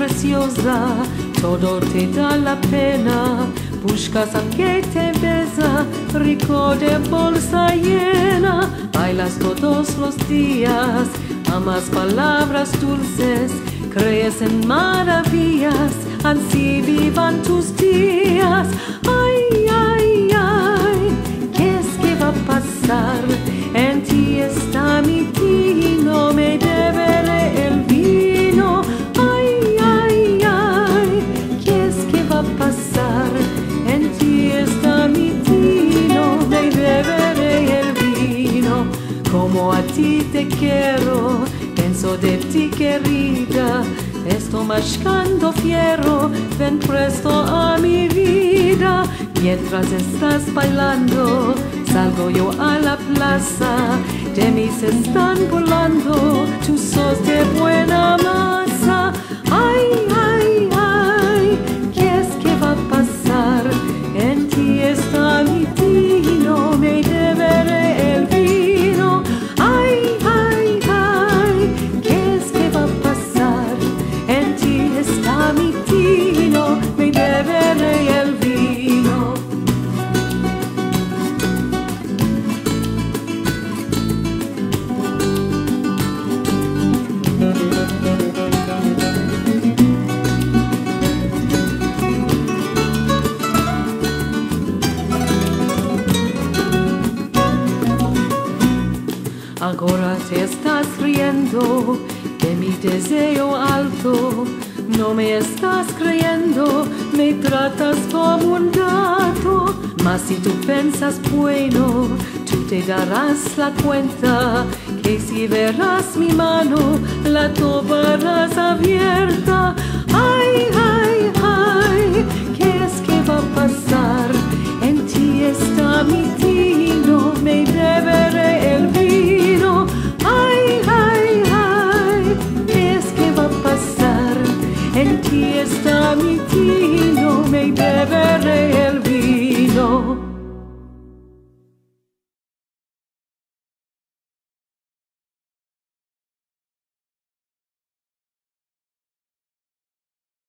preciosa, todo te da la pena. Buscas al que te besa, rico de bolsa llena. Bailas todos los días, amas palabras dulces, crees en maravillas, así vivan tus días. Ay, ay, ay, ¿qué es que va a pasar? En ti está mi tino, me deberé el vino. Ay, ay, ay, ¿qué es que va a pasar? En ti está mi tino, me beberé el vino. Como a ti te quiero, pienso de ti querida. Estoy mascando fierro, ven presto a mi vida. Mientras estás bailando, salgo yo a la plaza. De mí se están burlando, tú sos de buena masa. Ay, ay, ay, ¿qué es que va a pasar? En ti está mi tino, me beberé el vino. Ay, ay, ay, ¿qué es que va a pasar? En ti está mi tino, me beberé el vino. Ahora te estás riendo de mi deseo alto. No me estás creyendo, me tratas como un gato. Mas si tú piensas bueno, tú te darás la cuenta que si verás mi mano, la tomarás abierta. Ay, ay, ay, ¿qué es que va a pasar? En ti está mi tino, me beberé el vino. Ay, ay, ay, ¿qué es que va a pasar? En ti está mi tino, me beberé